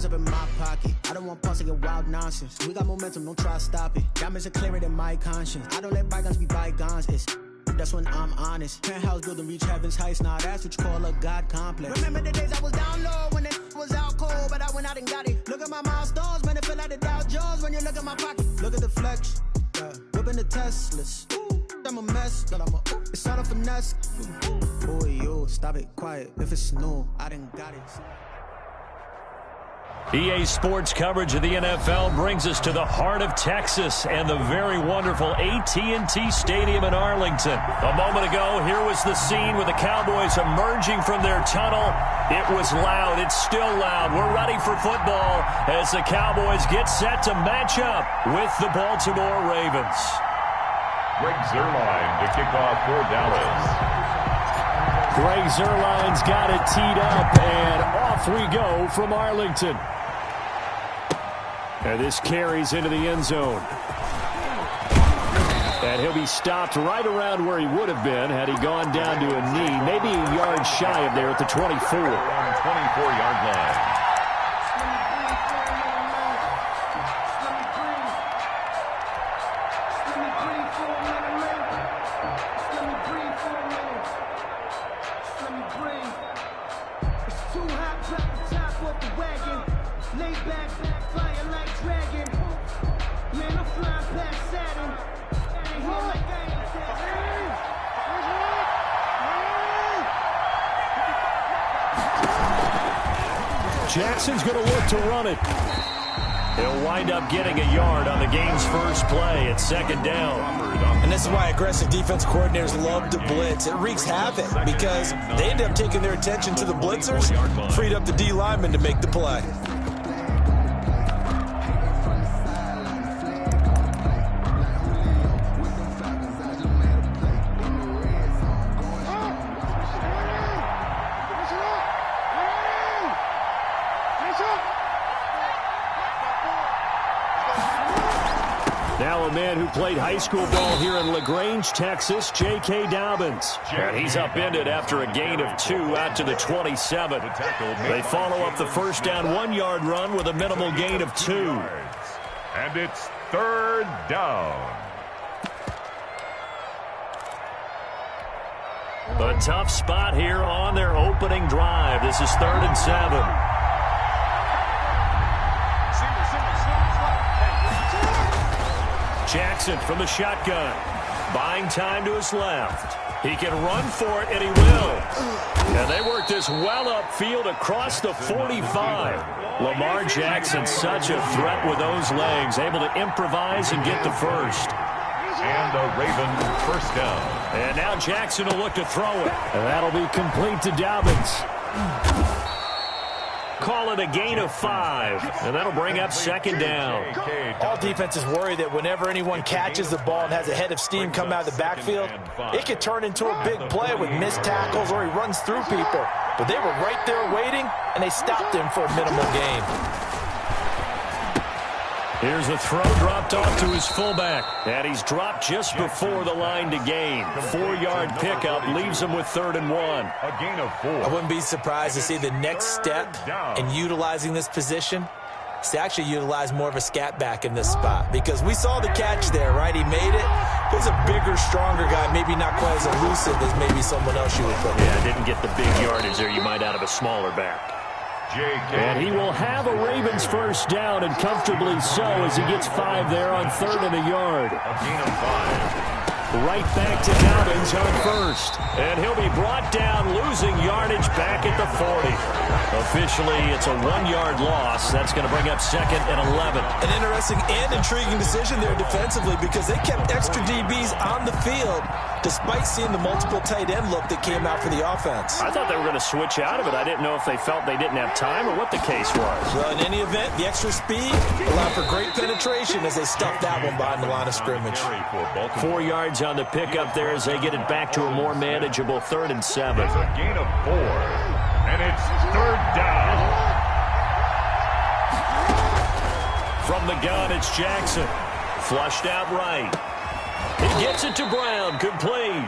hands up in my pocket. I don't want pause to get wild nonsense. We got momentum, don't try to stop it. Diamonds are clearer than my conscience. I don't let bygones be bygones. That's when I'm honest. Penthouse building reach heaven's heights. Now that's what you call a God complex. Remember the days I was down low when it was out cold, but I went out and got it. Look at my milestones, man, it feel like the Dow Jones when you look at my pocket. Look at the flex, whipping the Teslas. I'm a mess, but it's all a finesse. Boy, yo, stop it, quiet. If it's new, I didn't got it. EA Sports coverage of the NFL brings us to the heart of Texas and the very wonderful AT&T Stadium in Arlington. A moment ago, here was the scene with the Cowboys emerging from their tunnel. It was loud. It's still loud. We're ready for football as the Cowboys get set to match up with the Baltimore Ravens. Greg Zuerlein to kick off for Dallas. Greg Zuerlein's got it teed up, and off we go from Arlington. And this carries into the end zone. And he'll be stopped right around where he would have been had he gone down to a knee, maybe a yard shy of there at the 24. On the 24-yard line. Jackson's going to look to run it. He'll wind up getting a yard on the game's first play at second down. And this is why aggressive defense coordinators love to blitz. It wreaks havoc because they end up taking their attention to the blitzers, freed up the D lineman to make the play. Now a man who played high school ball here in LaGrange, Texas, J.K. Dobbins. And he's upended after a gain of 2 out to the 27. They follow up the first down 1-yard run with a minimal gain of 2. And it's third down. A tough spot here on their opening drive. This is 3rd and 7. Jackson from the shotgun, buying time to his left. He can run for it, and he will. And they work this well upfield across the 45. Lamar Jackson, such a threat with those legs, able to improvise and get the first. And a Raven first down. And now Jackson will look to throw it. And that'll be complete to Dobbins. Call it a gain of 5, and that'll bring up second down. All defenses worry that whenever anyone catches the ball and has a head of steam come out of the backfield, it could turn into a big play with missed tackles or he runs through people. But they were right there waiting, and they stopped him for a minimal gain. Here's a throw dropped off to his fullback. And he's dropped just before the line to gain. 4-yard pickup leaves him with 3rd and 1. A gain of 4. I wouldn't be surprised to see the next step in utilizing this position is to actually utilize more of a scat back in this spot. Because we saw the catch there, right? He made it. He's a bigger, stronger guy, maybe not quite as elusive as maybe someone else you would put. Yeah, didn't get the big yardage there you might out of a smaller back. And he will have a Ravens first down, and comfortably so, as he gets 5 there on 3rd and a yard. A gain of 5. Right back to Dobbins on first. And he'll be brought down, losing yardage back at the 40. Officially, it's a 1-yard loss. That's going to bring up 2nd and 11. An interesting and intriguing decision there defensively because they kept extra DBs on the field despite seeing the multiple tight end look that came out for the offense. I thought they were going to switch out of it. I didn't know if they felt they didn't have time or what the case was. Well, in any event, the extra speed allowed for great penetration as they stuffed that one behind the line of scrimmage. 4 yards on the pickup there as they get it back to a more manageable 3rd and 7. It's a gain of 4, and it's 3rd down. From the gun, it's Jackson. Flushed out right. He gets it to Brown, complete.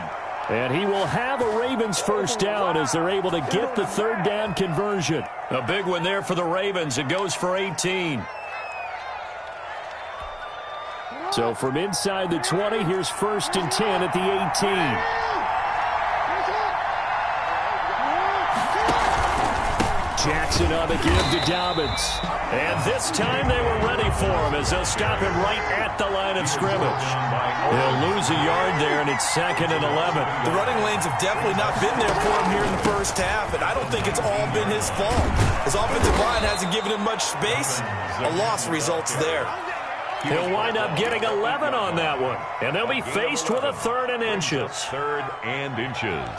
And he will have a Ravens first down as they're able to get the third down conversion. A big one there for the Ravens. It goes for 18. So from inside the 20, here's 1st and 10 at the 18. Jackson on the give to Dobbins. And this time they were ready for him as they'll stop him right at the line of scrimmage. They'll lose a yard there, and it's 2nd and 11. The running lanes have definitely not been there for him here in the first half, and I don't think it's all been his fault. His offensive line hasn't given him much space. A loss results there. He'll wind up getting 11 on that one, and they'll be faced with a 3rd and inches. 3rd and inches.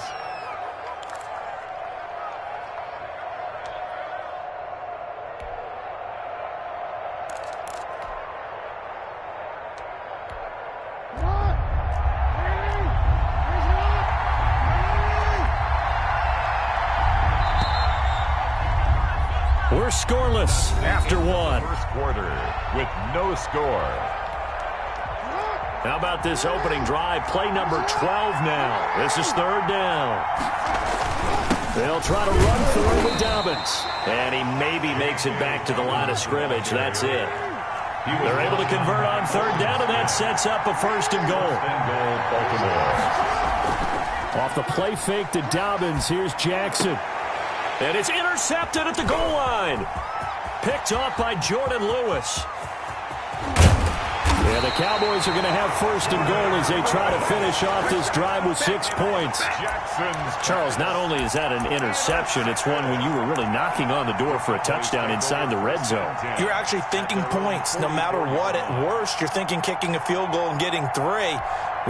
We're scoreless after one. First quarter with no score. How about this opening drive? Play number 12 now. This is 3rd down. They'll try to run through with Dobbins. And he maybe makes it back to the line of scrimmage. That's it. They're able to convert on 3rd down, and that sets up a 1st and goal. Baltimore. Off the play fake to Dobbins, here's Jackson. And it's intercepted at the goal line. Picked off by Jordan Lewis. And the Cowboys are going to have 1st and goal as they try to finish off this drive with 6 points. Charles, not only is that an interception, it's one when you were really knocking on the door for a touchdown inside the red zone. You're actually thinking points. No matter what, at worst, you're thinking kicking a field goal and getting 3.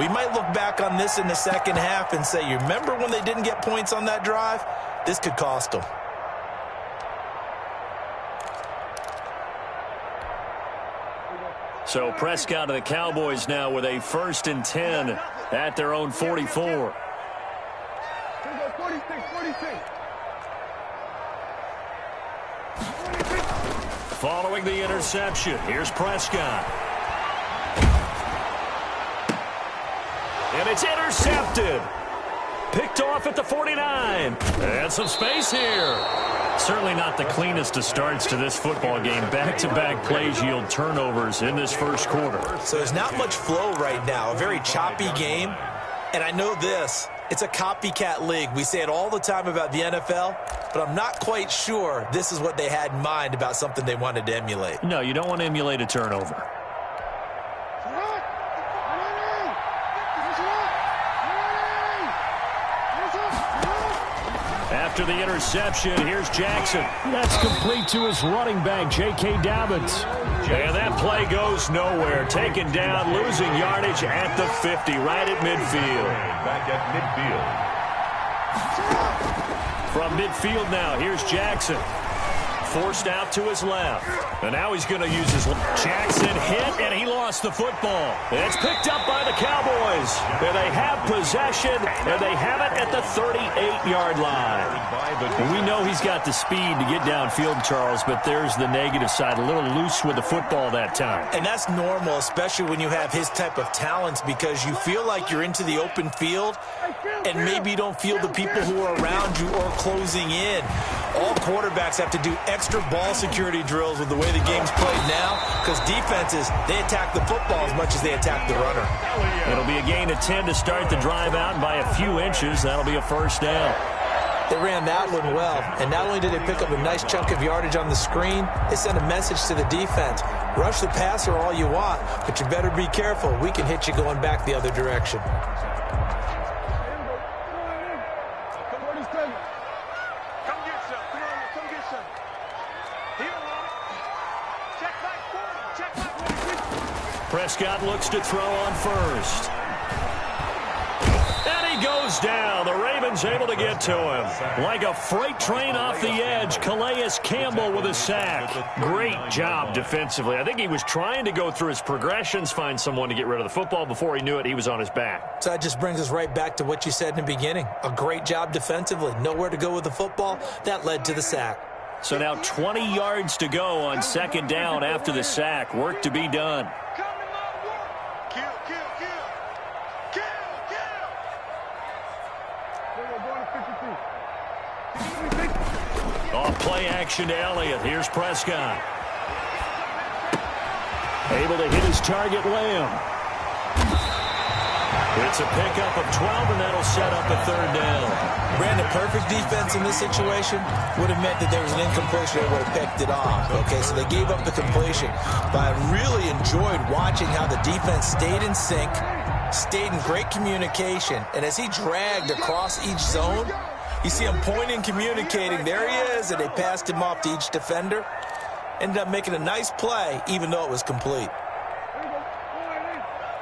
We might look back on this in the second half and say, you remember when they didn't get points on that drive? This could cost them. So Prescott of the Cowboys now with a 1st and 10 at their own 44. Following the interception, here's Prescott. And it's intercepted. Picked off at the 49. And some space here. Certainly not the cleanest of starts to this football game. Back-to-back plays yield turnovers in this first quarter. So there's not much flow right now. A very choppy game. And I know this. It's a copycat league. We say it all the time about the NFL, but I'm not quite sure this is what they had in mind about something they wanted to emulate. No, you don't want to emulate a turnover. After the interception, here's Jackson. That's complete to his running back, J.K. Dobbins. And that play goes nowhere. Taken down, losing yardage at the 50, right at midfield. Back at midfield. From midfield now, here's Jackson. Forced out to his left. And now he's going to use his Jackson hit, and he lost the football. It's picked up by the Cowboys. And they have possession, and they have it at the 38-yard line. And we know he's got the speed to get downfield, Charles, but there's the negative side. A little loose with the football that time. And that's normal, especially when you have his type of talents, because you feel like you're into the open field, and maybe you don't feel the people who are around you or closing in. All quarterbacks have to do extra ball security drills with the way the game's played now, because defenses, they attack the football as much as they attack the runner. It'll be a gain of 10 to start the drive out, and by a few inches, that'll be a 1st down. They ran that one well, and not only did they pick up a nice chunk of yardage on the screen, they sent a message to the defense. Rush the passer all you want, but you better be careful. We can hit you going back the other direction. Prescott looks to throw on 1st. And he goes down. The Ravens able to get to him. Like a freight train off the edge, Calais Campbell with a sack. Great job defensively. I think he was trying to go through his progressions, find someone to get rid of the football. Before he knew it, he was on his back. So that just brings us right back to what you said in the beginning. A great job defensively. Nowhere to go with the football. That led to the sack. So now 20 yards to go on 2nd down after the sack. Work to be done. Play action to Elliott. Here's Prescott. Able to hit his target, Lamb. It's a pickup of 12, and that'll set up a third down. Brandon, perfect defense in this situation would have meant that there was an incompletion. They would have picked it off. Okay, so they gave up the completion. But I really enjoyed watching how the defense stayed in sync, stayed in great communication, and as he dragged across each zone, you see him pointing, communicating. There he is, and they passed him off to each defender. Ended up making a nice play, even though it was complete.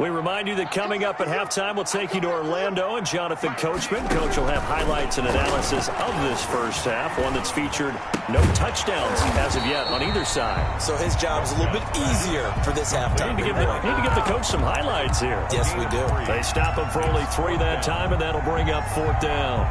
We remind you that coming up at halftime, we'll take you to Orlando and Jonathan Coachman. Coach will have highlights and analysis of this first half, one that's featured no touchdowns as of yet on either side. So his job is a little bit easier for this halftime. Need to give the coach some highlights here. Yes, we do. They stop him for only 3 that time, and that'll bring up 4th down.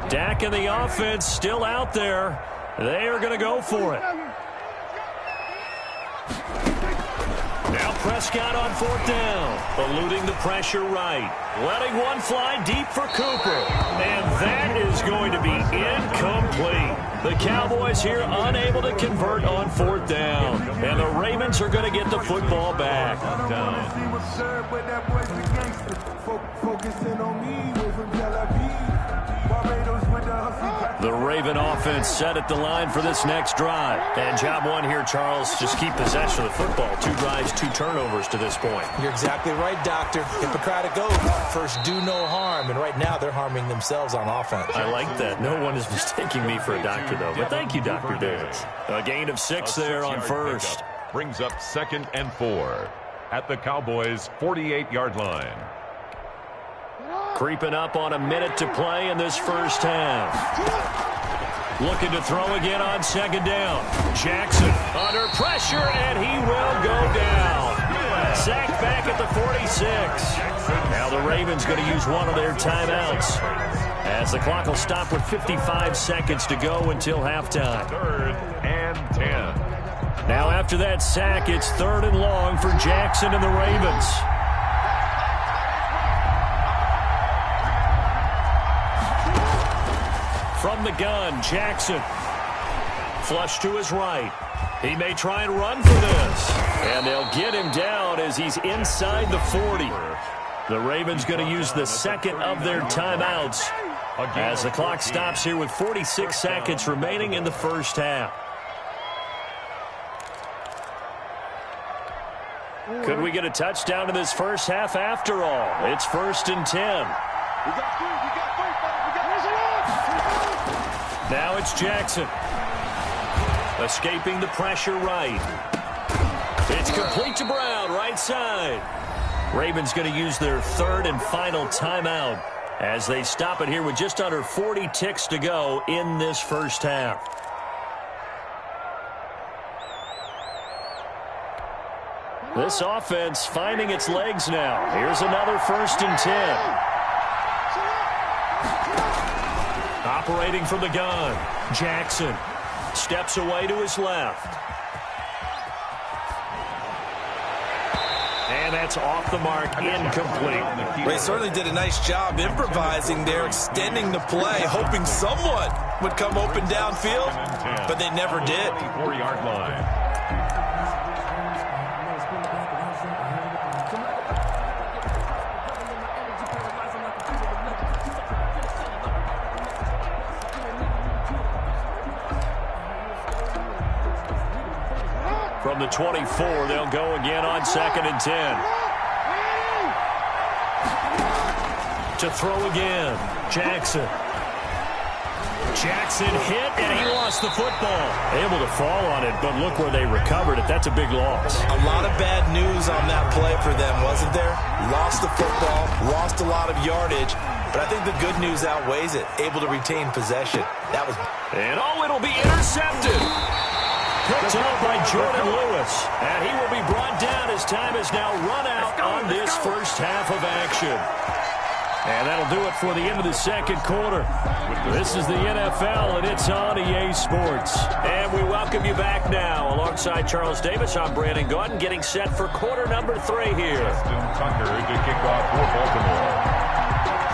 Dak and the offense still out there. They are going to go for it. Now Prescott on 4th down. Eluding the pressure right. Letting one fly deep for Cooper. And that is going to be incomplete. The Cowboys here unable to convert on 4th down. And the Ravens are going to get the football back. The Raven offense set at the line for this next drive. And job one here, Charles, just keep possession of the football. 2 drives, 2 turnovers to this point. You're exactly right, Doctor. Hippocratic oath. First, do no harm. And right now, they're harming themselves on offense. I like that. No one is mistaking me for a doctor, though. But thank you, Dr. Davis. A gain of 6 there on first. Brings up 2nd and 4 at the Cowboys' 48-yard line. Creeping up on a minute to play in this first half. Looking to throw again on 2nd down. Jackson under pressure, and he will go down. Sacked back at the 46. Now the Ravens going to use one of their timeouts, as the clock will stop with 55 seconds to go until halftime. 3rd and 10. Now after that sack, it's 3rd and long for Jackson and the Ravens. From the gun, Jackson. Flush to his right. He may try and run for this. And they'll get him down as he's inside the 40. The Ravens going to use the second of their timeouts as the clock stops here with 46 seconds remaining in the first half. Could we get a touchdown in this first half after all? It's 1st and 10. Now it's Jackson. Escaping the pressure right. It's complete to Brown, right side. Ravens going to use their 3rd and final timeout as they stop it here with just under 40 ticks to go in this first half. This offense finding its legs now. Here's another 1st and 10. Operating from the gun, Jackson steps away to his left. And that's off the mark, incomplete. They certainly did a nice job improvising there, extending the play, hoping someone would come open downfield, but they never did. 4-yard line. From the 24, they'll go again on 2nd and 10. To throw again, Jackson. Jackson hit, and he lost the football. Able to fall on it, but look where they recovered it. That's a big loss. A lot of bad news on that play for them, wasn't there? Lost the football, lost a lot of yardage, but I think the good news outweighs it. Able to retain possession. That was... And it'll be intercepted. Picked up by Jordan Lewis. And he will be brought down as time is now run out on this first half of action. And that'll do it for the end of the second quarter. This is the NFL, and it's on EA Sports. And we welcome you you back now. Alongside Charles Davis, I'm Brandon Gaudin, getting set for quarter number 3 here. Justin Tucker to kick off for Baltimore.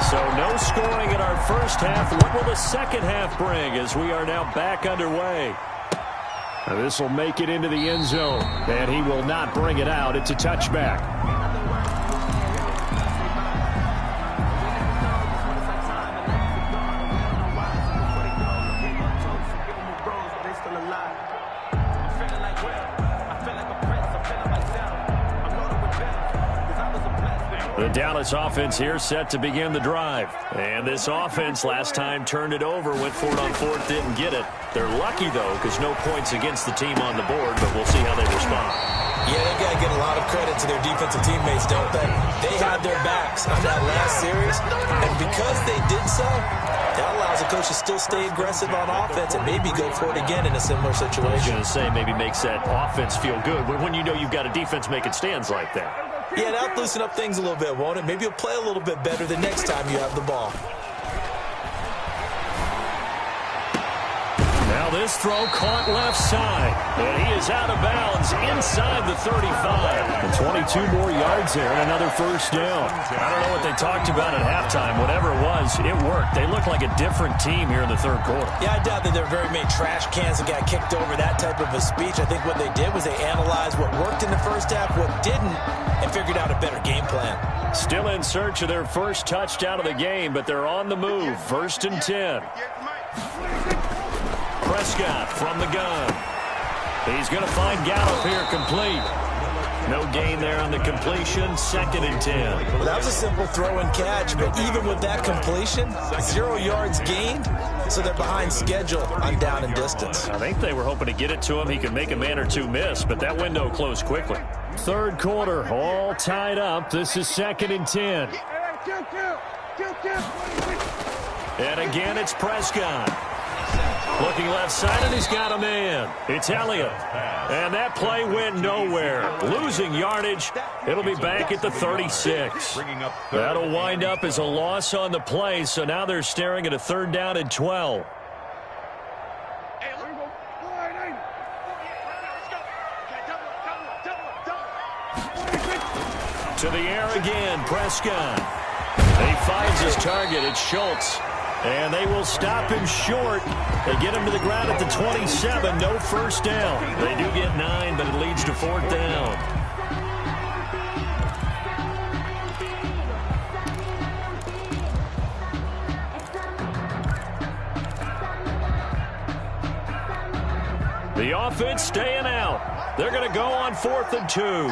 So no scoring in our first half. What will the second half bring as we are now back underway? This will make it into the end zone, and he will not bring it out. It's a touchback. The Dallas offense here set to begin the drive. And this offense last time turned it over, went for it on fourth, didn't get it. They're lucky, though, because no points against the team on the board, but we'll see how they respond. Yeah, they've got to give a lot of credit to their defensive teammates, don't they? They had their backs on that last series, and because they did so, that allows the coach to still stay aggressive on offense and maybe go for it again in a similar situation. I was going to say maybe makes that offense feel good when you know you've got a defense making stands like that. Yeah, that'll loosen up things a little bit, won't it? Maybe you'll play a little bit better the next time you have the ball. Now this throw caught left side, and he is out of bounds inside the 35. And 22 more yards there and another first down. I don't know what they talked about at halftime. Whatever it was, it worked. They look like a different team here in the third quarter. Yeah, I doubt that there are very many trash cans that got kicked over that type of a speech. I think what they did was they analyzed what worked in the first half, what didn't, and figured out a better game plan. Still in search of their first touchdown of the game, but they're on the move. 1st and 10. Prescott from the gun. He's going to find Gallup here complete. No gain there on the completion. 2nd and 10. Well, that was a simple throw and catch, but even with that completion, 0 yards gained, so they're behind schedule on down and distance. I think they were hoping to get it to him. He could make a man or two miss, but that window closed quickly. Third quarter, all tied up. This is 2nd and 10. And again, it's Prescott. Looking left side, and he's got a man. It's Elliott. And that play went nowhere. Losing yardage. It'll be back at the 36. That'll wind up as a loss on the play, so now they're staring at a 3rd down and 12. To the air again, Prescott. He finds his target. It's Schultz. And they will stop him short. They get him to the ground at the 27. No first down. They do get 9, but it leads to 4th down. The offense staying out. They're going to go on 4th and 2.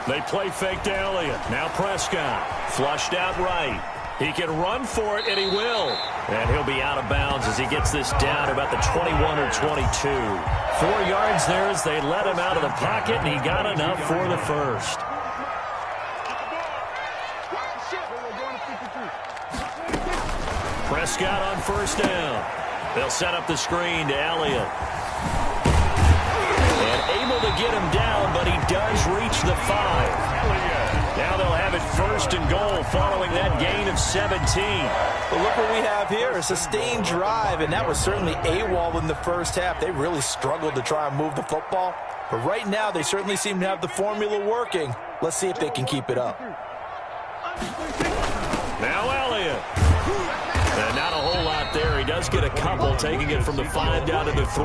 They play fake to Elliott. Now Prescott. Flushed out right. He can run for it, and he will. And he'll be out of bounds as he gets this down about the 21 or 22. 4 yards there as they let him out of the pocket, and he got enough for the first. Prescott on 1st down. They'll set up the screen to Elliott. And able to get him down, but he does reach the 5. Now they'll have it 1st and goal following that gain of 17. But look what we have here, a sustained drive, and that was certainly AWOL in the first half. They really struggled to try and move the football. But right now, they certainly seem to have the formula working. Let's see if they can keep it up. Now Elliott. And not a whole lot there. He does get a couple, taking it from the 5 down to the 3.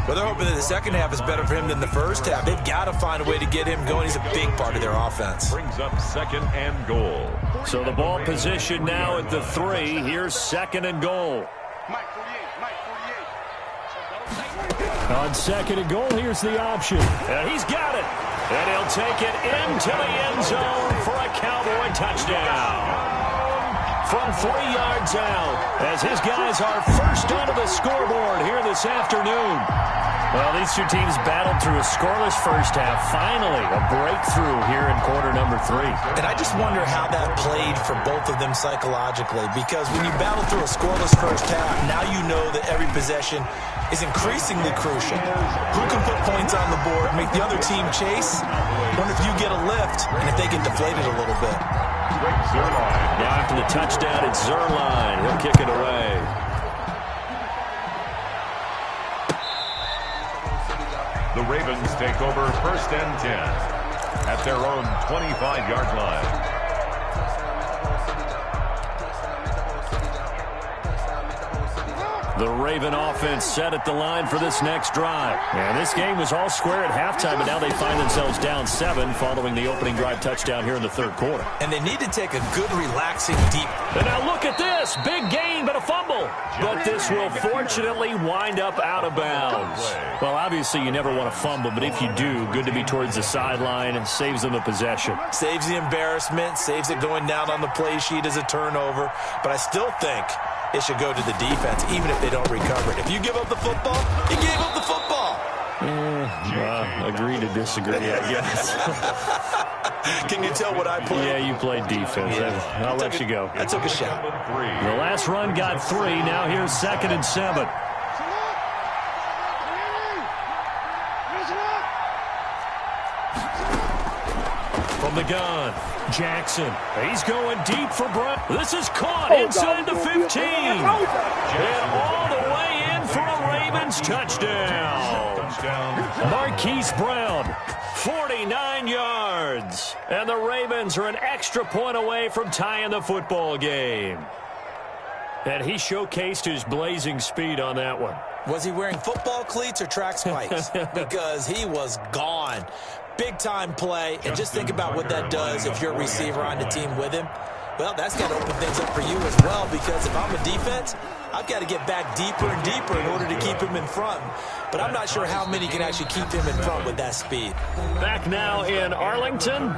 Well, they're hoping that the second half is better for him than the first half. They've got to find a way to get him going. He's a big part of their offense. Brings up 2nd and goal. So the ball position now at the 3. Here's 2nd and goal. On 2nd and goal, here's the option. And he's got it. And he'll take it into the end zone for a Cowboy touchdown. From 3 yards out, as his guys are first onto the scoreboard here this afternoon. Well, these two teams battled through a scoreless first half. Finally, a breakthrough here in quarter number 3. And I just wonder how that played for both of them psychologically, because when you battle through a scoreless first half, now you know that every possession is increasingly crucial. Who can put points on the board, make the other team chase? Wonder if you get a lift, and if they get deflated a little bit. Now after the touchdown, it's Zerline. He'll kick it away. The Ravens take over 1st and 10 at their own 25-yard line. The Raven offense set at the line for this next drive. And this game was all square at halftime, but now they find themselves down 7 following the opening drive touchdown here in the 3rd quarter. And they need to take a good, relaxing, deep. And now look at this. Big gain, but a fumble. But this will fortunately wind up out of bounds. Well, obviously you never want to fumble, but if you do, good to be towards the sideline and saves them the possession. Saves the embarrassment, saves it going down on the play sheet as a turnover. But I still think it should go to the defense, even if they don't recover it. If you give up the football, you gave up the football. Agree to disagree, I guess. Can you tell what I played? Yeah, you played defense. Yeah. I'll let you go. I took a shot. The last run got 3. Now here's 2nd and 7. From the gun, Jackson. He's going deep for Brown. This is caught inside the 15. And all the way in for a Ravens touchdown. Marquise Brown, 49 yards. And the Ravens are an extra point away from tying the football game. And he showcased his blazing speed on that one. Was he wearing football cleats or track spikes? Because he was gone. Big-time play, and just think about what that does if you're a receiver on the team with him. Well, that's got to open things up for you as well, because if I'm a defense, I've got to get back deeper and deeper in order to keep him in front. But I'm not sure how many can actually keep him in front with that speed. Back now in Arlington,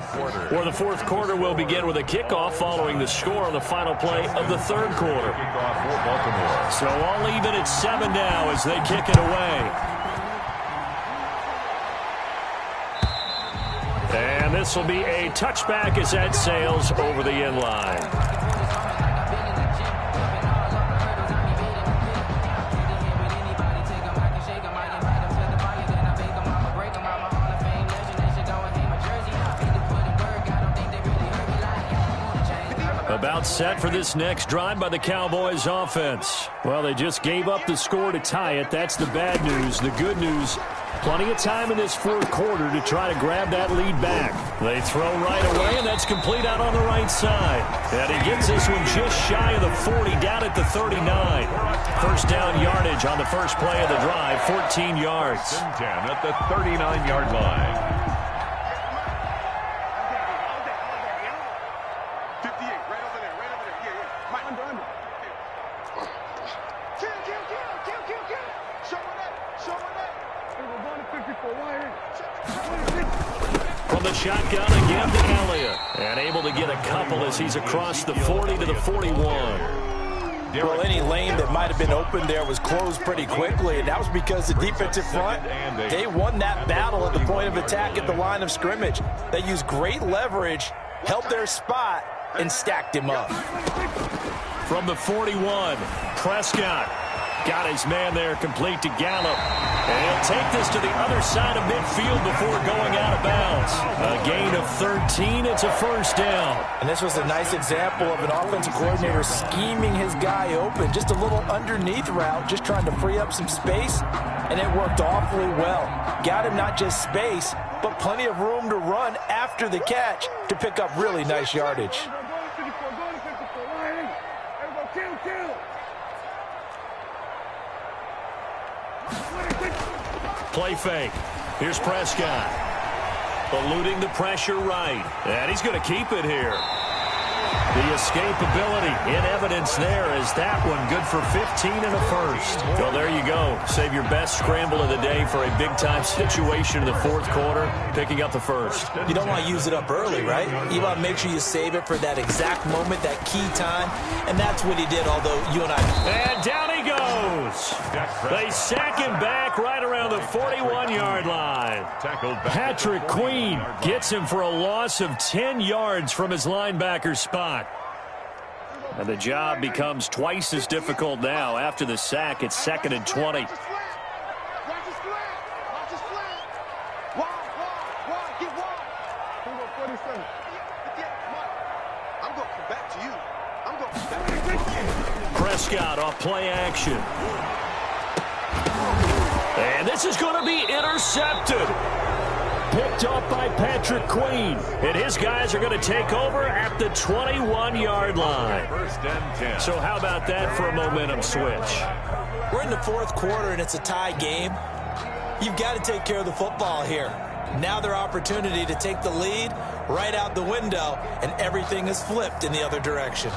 where the 4th quarter will begin with a kickoff following the score on the final play of the 3rd quarter. So all even at 7 now as they kick it away. And this will be a touchback as that sails over the end line. About set for this next drive by the Cowboys offense. Well, they just gave up the score to tie it. That's the bad news. The good news, plenty of time in this 4th quarter to try to grab that lead back. They throw right away, and that's complete out on the right side. And he gets this one just shy of the 40, down at the 39. First down yardage on the first play of the drive, 14 yards. 10 at the 39-yard line. From the shotgun again to Elliott. And able to get a couple as he's across the 40 to the 41. Well, any lane that might have been open there was closed pretty quickly, and that was because the defensive front, they won that battle at the point of attack at the line of scrimmage. They used great leverage, held their spot, and stacked him up. From the 41, Prescott got his man there complete to Gallup. And he'll take this to the other side of midfield before going out of bounds. A gain of 13. It's a first down. And this was a nice example of an offensive coordinator scheming his guy open. Just a little underneath route, just trying to free up some space. And it worked awfully well. Got him not just space, but plenty of room to run after the catch to pick up really nice yardage. Play fake. Here's Prescott. Eluding the pressure right. And he's going to keep it here. The escapability in evidence there is that one good for 15 and a first. Well, there you go. Save your best scramble of the day for a big-time situation in the 4th quarter, picking up the first. You don't want to use it up early, right? You want to make sure you save it for that exact moment, that key time, and that's what he did, although you and I... And down he goes. They sack him back right around the 41-yard line. Patrick Queen gets him for a loss of 10 yards from his linebacker spot. And the job becomes twice as difficult now. After the sack, it's 2nd and 20. Prescott off play action. And this is going to be intercepted. Picked off by Patrick Queen. And his guys are going to take over at the 21-yard line. First and 10. So how about that for a momentum switch? We're in the fourth quarter, and it's a tie game. You've got to take care of the football here. Now their opportunity to take the lead right out the window, and everything is flipped in the other direction.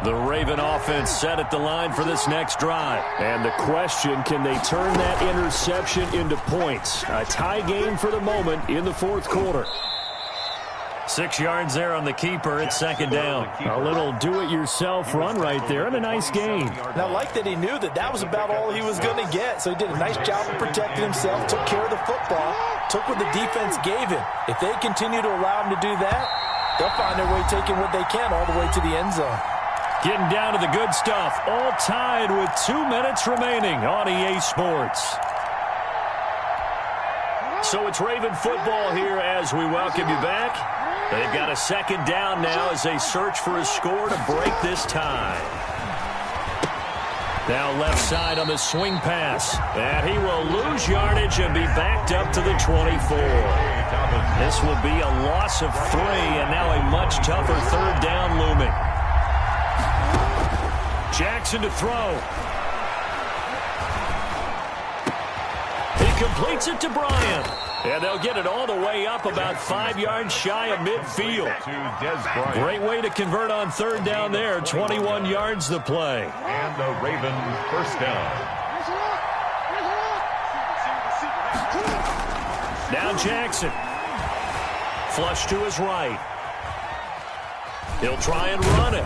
The Raven offense set at the line for this next drive. And the question, can they turn that interception into points? A tie game for the moment in the fourth quarter. 6 yards there on the keeper. It's second down. A little do-it-yourself run right there and a nice gain. And I like that he knew that that was about all he was going to get. So he did a nice job of protecting himself, took care of the football, took what the defense gave him. If they continue to allow him to do that, they'll find their way taking what they can all the way to the end zone. Getting down to the good stuff. All tied with 2 minutes remaining on EA Sports. So it's Raven football here as we welcome you back. They've got a second down now as they search for a score to break this tie. Now left side on the swing pass. And he will lose yardage and be backed up to the 24. This will be a loss of 3 and now a much tougher third down looming. Jackson to throw. He completes it to Bryant. And they'll get it all the way up about 5 yards shy of midfield. Great way to convert on third down there. 21 yards the play. And the Raven first down. Now Jackson. Flush to his right. He'll try and run it.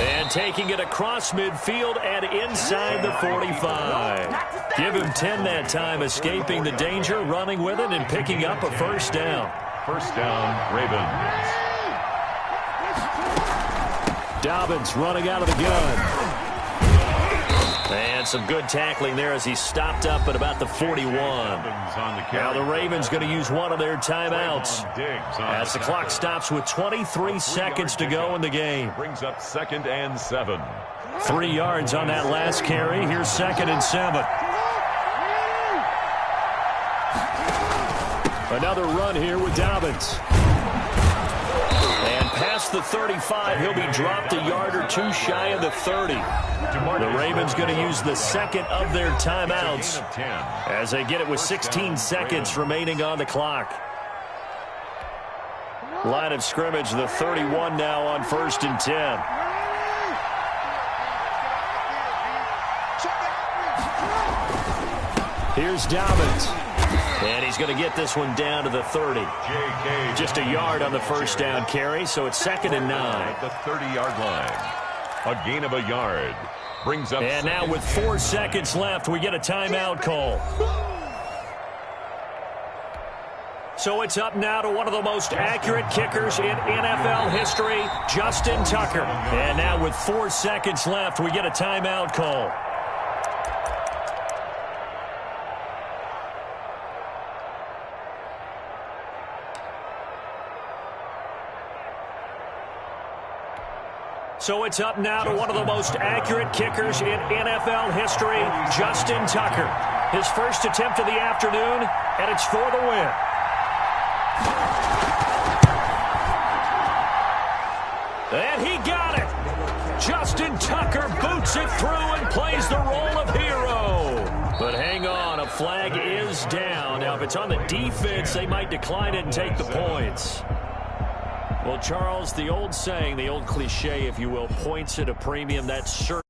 And taking it across midfield and inside the 45. Give him 10 that time, escaping the danger, running with it, and picking up a first down. First down, Ravens. Dobbins running out of the gun. And some good tackling there as he stopped up at about the 41. Now the Ravens going to use one of their timeouts as the clock stops with 23 seconds to go in the game. Brings up 2nd and 7. 3 yards on that last carry. Here's 2nd and 7. Another run here with Dobbins. And past the 35, he'll be dropped a yard or two shy of the 30. The Ravens going to use the second of their timeouts as they get it with 16 seconds remaining on the clock. Line of scrimmage, the 31 now on 1st and 10. Here's Dobbins. And he's going to get this one down to the 30. Just a yard on the first down carry, so it's 2nd and 9. At the 30-yard line. A gain of a yard. Brings up. And now with 4 seconds left, we get a timeout call. So it's up now to one of the most accurate kickers in NFL history, Justin Tucker. And now with 4 seconds left, we get a timeout call. So it's up now to one of the most accurate kickers in NFL history, Justin Tucker. His first attempt of the afternoon, and it's for the win. And he got it. Justin Tucker boots it through and plays the role of hero. But hang on, a flag is down. Now, if it's on the defense, they might decline it and take the points. Well, Charles, the old saying, the old cliche, if you will, points at a premium, that's certainly